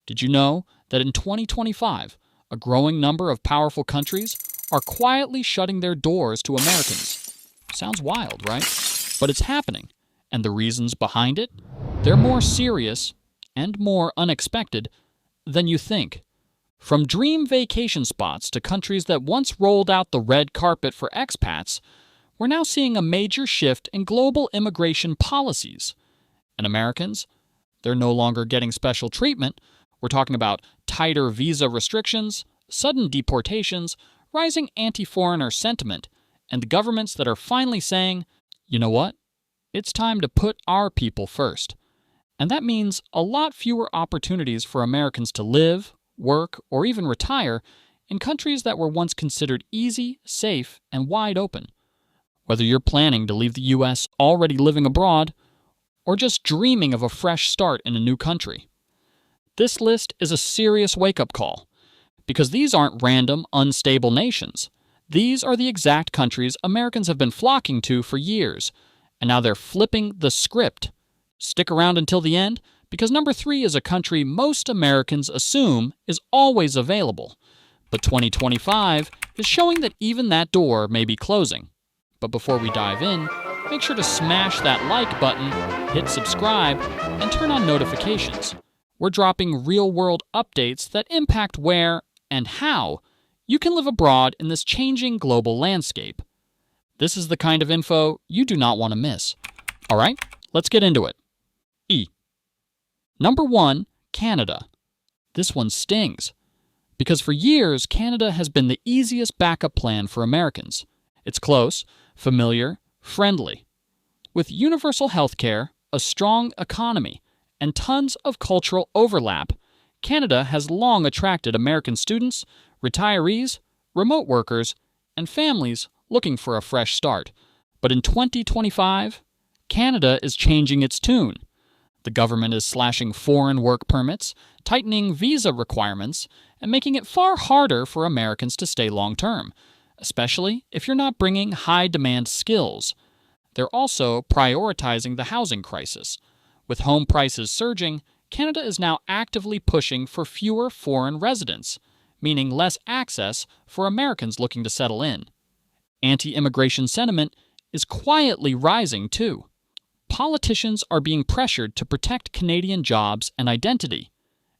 Did you know that in 2025, a growing number of powerful countries are quietly shutting their doors to Americans? Sounds wild, right? But it's happening, and the reasons behind it, they're more serious and more unexpected than you think. From dream vacation spots to countries that once rolled out the red carpet for expats, we're now seeing a major shift in global immigration policies. And Americans, they're no longer getting special treatment. We're talking about tighter visa restrictions, sudden deportations, rising anti-foreigner sentiment, and the governments that are finally saying, you know what? It's time to put our people first. And that means a lot fewer opportunities for Americans to live, work, or even retire in countries that were once considered easy, safe, and wide open. Whether you're planning to leave the U.S. already living abroad, or just dreaming of a fresh start in a new country. This list is a serious wake-up call, because these aren't random, unstable nations. These are the exact countries Americans have been flocking to for years, and now they're flipping the script. Stick around until the end, because number 3 is a country most Americans assume is always available. But 2025 is showing that even that door may be closing. But before we dive in, make sure to smash that like button, hit subscribe, and turn on notifications. We're dropping real-world updates that impact where and how you can live abroad in this changing global landscape. This is the kind of info you do not want to miss. All right, let's get into it. E. Number 1, Canada. This one stings, because for years, Canada has been the easiest backup plan for Americans. It's close, familiar, friendly. With universal health care, a strong economy, and tons of cultural overlap, Canada has long attracted American students, retirees, remote workers, and families looking for a fresh start. But in 2025, Canada is changing its tune. The government is slashing foreign work permits, tightening visa requirements, and making it far harder for Americans to stay long-term, especially if you're not bringing high-demand skills. They're also prioritizing the housing crisis. With home prices surging, Canada is now actively pushing for fewer foreign residents, meaning less access for Americans looking to settle in. Anti-immigration sentiment is quietly rising, too. Politicians are being pressured to protect Canadian jobs and identity,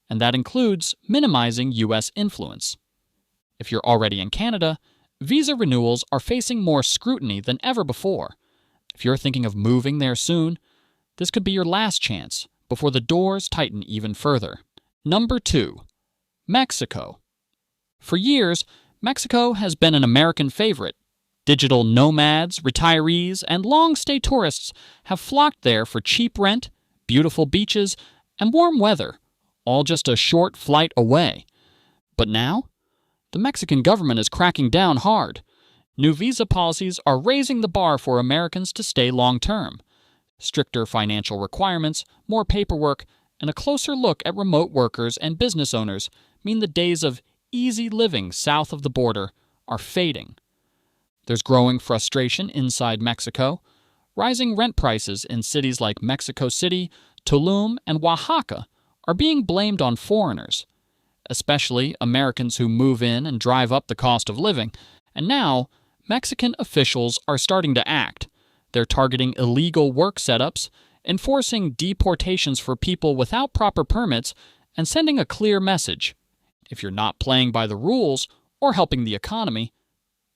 and that includes minimizing U.S. influence. If you're already in Canada, visa renewals are facing more scrutiny than ever before. If you're thinking of moving there soon, this could be your last chance before the doors tighten even further. Number 2, Mexico. For years, Mexico has been an American favorite. Digital nomads, retirees, and long-stay tourists have flocked there for cheap rent, beautiful beaches, and warm weather, all just a short flight away. But now, the Mexican government is cracking down hard. New visa policies are raising the bar for Americans to stay long-term. Stricter financial requirements, more paperwork, and a closer look at remote workers and business owners mean the days of easy living south of the border are fading. There's growing frustration inside Mexico. Rising rent prices in cities like Mexico City, Tulum, and Oaxaca are being blamed on foreigners, especially Americans who move in and drive up the cost of living. And now, Mexican officials are starting to act. They're targeting illegal work setups, enforcing deportations for people without proper permits, and sending a clear message. If you're not playing by the rules or helping the economy,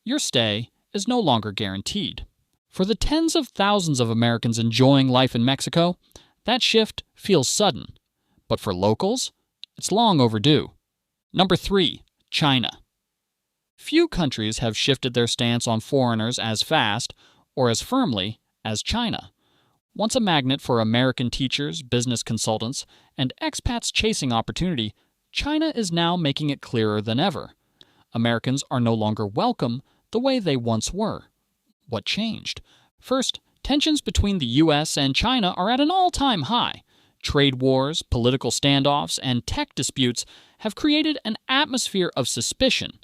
your stay is no longer guaranteed. For the tens of thousands of Americans enjoying life in Mexico, that shift feels sudden. But for locals, it's long overdue. Number 3, China. Few countries have shifted their stance on foreigners as fast or as firmly as China. Once a magnet for American teachers, business consultants, and expats chasing opportunity, China is now making it clearer than ever. Americans are no longer welcome the way they once were. What changed? First, tensions between the U.S. and China are at an all-time high. Trade wars, political standoffs, and tech disputes have created an atmosphere of suspicion,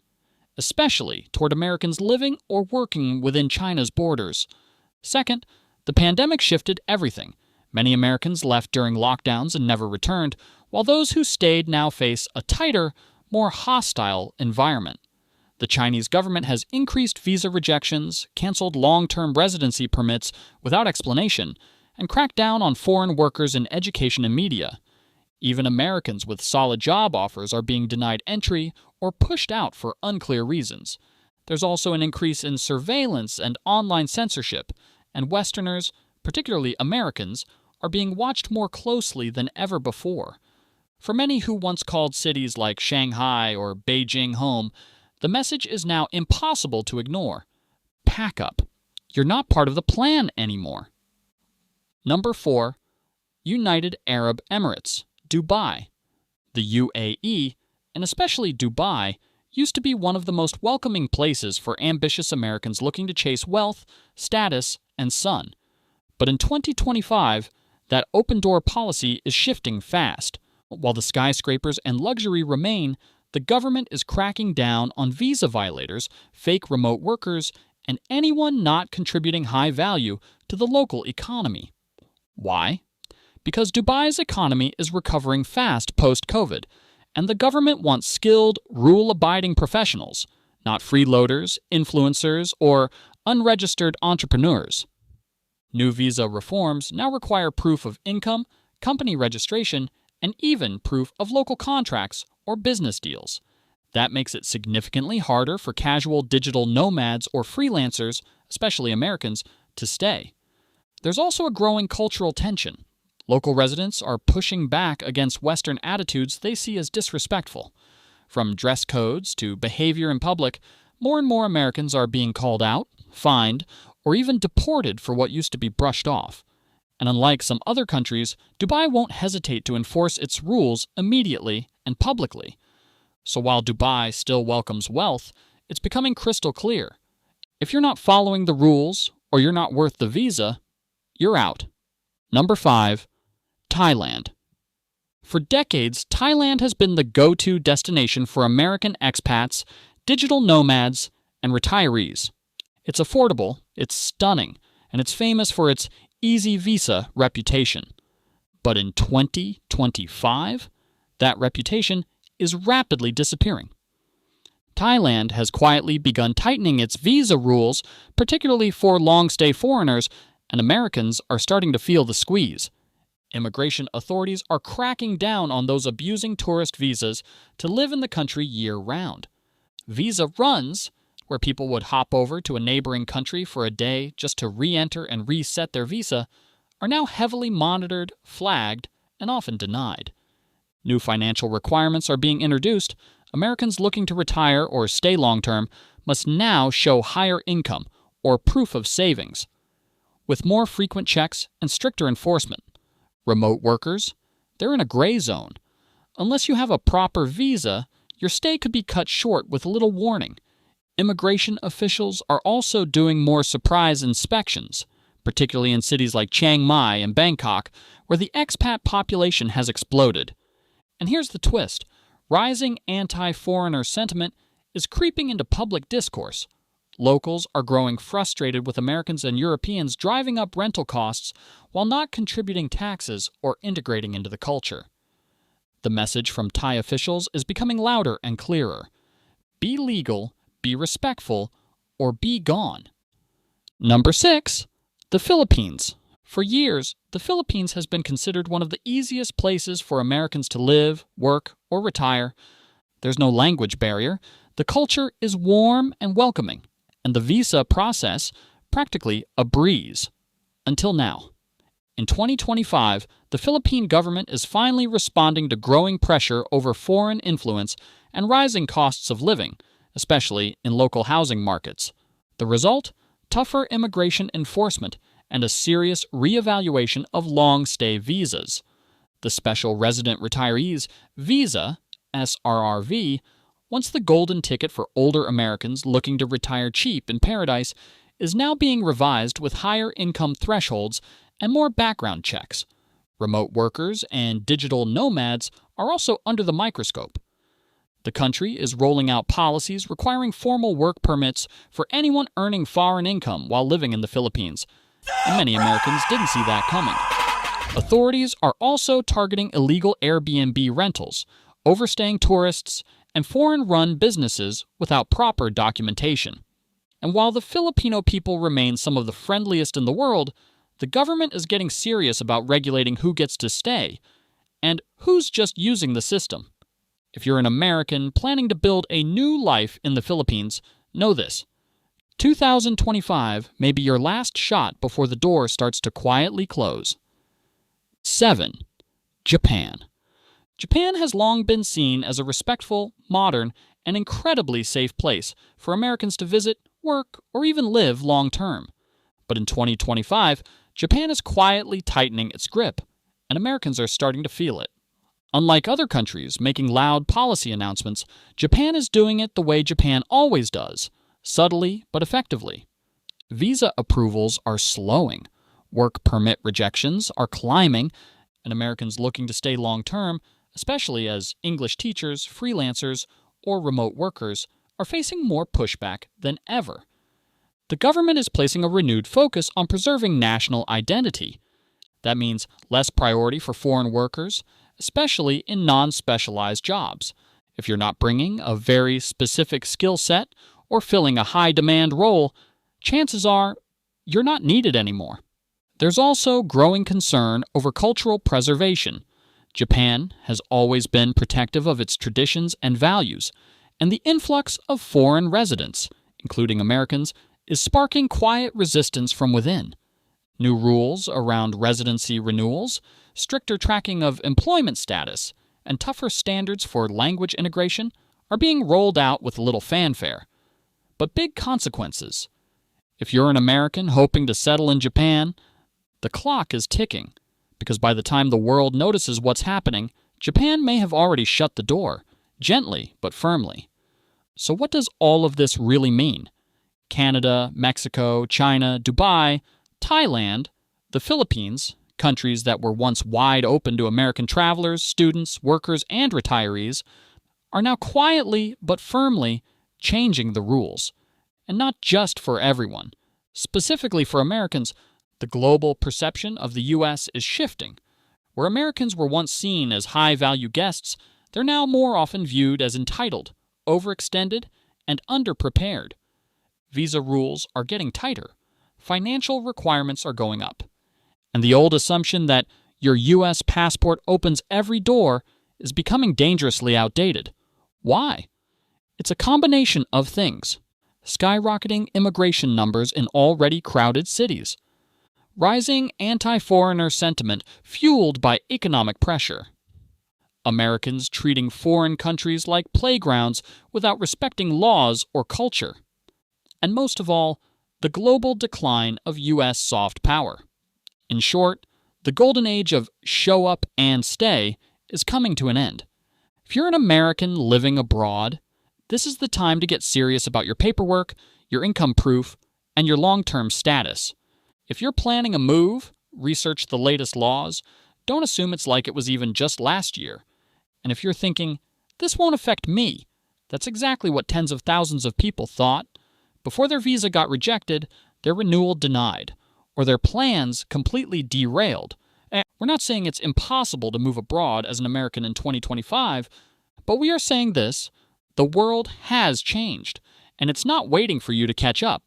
especially toward Americans living or working within China's borders. Second, the pandemic shifted everything. Many Americans left during lockdowns and never returned, while those who stayed now face a tighter, more hostile environment. The Chinese government has increased visa rejections, canceled long-term residency permits without explanation, and cracked down on foreign workers in education and media. Even Americans with solid job offers are being denied entry or pushed out for unclear reasons. There's also an increase in surveillance and online censorship, and Westerners, particularly Americans, are being watched more closely than ever before. For many who once called cities like Shanghai or Beijing home, the message is now impossible to ignore. Pack up. You're not part of the plan anymore. Number 4. United Arab Emirates, Dubai. The UAE, and especially Dubai, used to be one of the most welcoming places for ambitious Americans looking to chase wealth, status, and sun. But in 2025, that open-door policy is shifting fast. While the skyscrapers and luxury remain, the government is cracking down on visa violators, fake remote workers, and anyone not contributing high value to the local economy. Why? Because Dubai's economy is recovering fast post-COVID, and the government wants skilled, rule-abiding professionals, not freeloaders, influencers, or unregistered entrepreneurs. New visa reforms now require proof of income, company registration, and even proof of local contracts or business deals. That makes it significantly harder for casual digital nomads or freelancers, especially Americans, to stay. There's also a growing cultural tension. Local residents are pushing back against Western attitudes they see as disrespectful. From dress codes to behavior in public, more and more Americans are being called out, fined, or even deported for what used to be brushed off. And unlike some other countries, Dubai won't hesitate to enforce its rules immediately and publicly. So while Dubai still welcomes wealth, it's becoming crystal clear. If you're not following the rules or you're not worth the visa, you're out. Number 5. Thailand. For decades, Thailand has been the go-to destination for American expats, digital nomads, and retirees. It's affordable, it's stunning, and it's famous for its easy visa reputation. But in 2025, that reputation is rapidly disappearing. Thailand has quietly begun tightening its visa rules, particularly for long-stay foreigners, and Americans are starting to feel the squeeze. Immigration authorities are cracking down on those abusing tourist visas to live in the country year-round. Visa runs, where people would hop over to a neighboring country for a day just to re-enter and reset their visa, are now heavily monitored, flagged, and often denied. New financial requirements are being introduced. Americans looking to retire or stay long-term must now show higher income or proof of savings. With more frequent checks and stricter enforcement, remote workers, they're in a gray zone. Unless you have a proper visa, your stay could be cut short with little warning. Immigration officials are also doing more surprise inspections, particularly in cities like Chiang Mai and Bangkok, where the expat population has exploded. And here's the twist. Rising anti-foreigner sentiment is creeping into public discourse. Locals are growing frustrated with Americans and Europeans driving up rental costs while not contributing taxes or integrating into the culture. The message from Thai officials is becoming louder and clearer. Be legal, be respectful, or be gone. Number 6. The Philippines. For years, the Philippines has been considered one of the easiest places for Americans to live, work, or retire. There's no language barrier. The culture is warm and welcoming, and the visa process practically a breeze. Until now. In 2025, the Philippine government is finally responding to growing pressure over foreign influence and rising costs of living, especially in local housing markets. The result? Tougher immigration enforcement and a serious reevaluation of long-stay visas. The Special Resident Retirees Visa, SRRV, once the golden ticket for older Americans looking to retire cheap in paradise, is now being revised with higher income thresholds and more background checks. Remote workers and digital nomads are also under the microscope. The country is rolling out policies requiring formal work permits for anyone earning foreign income while living in the Philippines, and many Americans didn't see that coming. Authorities are also targeting illegal Airbnb rentals, overstaying tourists, and foreign-run businesses without proper documentation. And while the Filipino people remain some of the friendliest in the world, the government is getting serious about regulating who gets to stay and who's just using the system. If you're an American planning to build a new life in the Philippines, know this. 2025 may be your last shot before the door starts to quietly close. 7. Japan. Japan has long been seen as a respectful, modern, and incredibly safe place for Americans to visit, work, or even live long-term. But in 2025, Japan is quietly tightening its grip, and Americans are starting to feel it. Unlike other countries making loud policy announcements, Japan is doing it the way Japan always does, subtly but effectively. Visa approvals are slowing, work permit rejections are climbing, and Americans looking to stay long-term, especially as English teachers, freelancers, or remote workers, are facing more pushback than ever. The government is placing a renewed focus on preserving national identity. That means less priority for foreign workers, especially in non-specialized jobs. If you're not bringing a very specific skill set or filling a high-demand role, chances are you're not needed anymore. There's also growing concern over cultural preservation. Japan has always been protective of its traditions and values, and the influx of foreign residents, including Americans, is sparking quiet resistance from within. New rules around residency renewals, stricter tracking of employment status, and tougher standards for language integration are being rolled out with little fanfare. But big consequences. If you're an American hoping to settle in Japan, the clock is ticking, because by the time the world notices what's happening, Japan may have already shut the door, gently but firmly. So what does all of this really mean? Canada, Mexico, China, Dubai, Thailand, the Philippines, countries that were once wide open to American travelers, students, workers, and retirees, are now quietly but firmly changing the rules. And not just for everyone. Specifically for Americans, the global perception of the U.S. is shifting. Where Americans were once seen as high-value guests, they're now more often viewed as entitled, overextended, and underprepared. Visa rules are getting tighter. Financial requirements are going up. And the old assumption that your U.S. passport opens every door is becoming dangerously outdated. Why? It's a combination of things. Skyrocketing immigration numbers in already crowded cities. Rising anti-foreigner sentiment fueled by economic pressure. Americans treating foreign countries like playgrounds without respecting laws or culture. And most of all, the global decline of U.S. soft power. In short, the golden age of show up and stay is coming to an end. If you're an American living abroad, this is the time to get serious about your paperwork, your income proof, and your long-term status. If you're planning a move, research the latest laws. Don't assume it's like it was even just last year. And if you're thinking, this won't affect me, that's exactly what tens of thousands of people thought. Before their visa got rejected, their renewal denied, or their plans completely derailed. And we're not saying it's impossible to move abroad as an American in 2025, but we are saying this: the world has changed, and it's not waiting for you to catch up.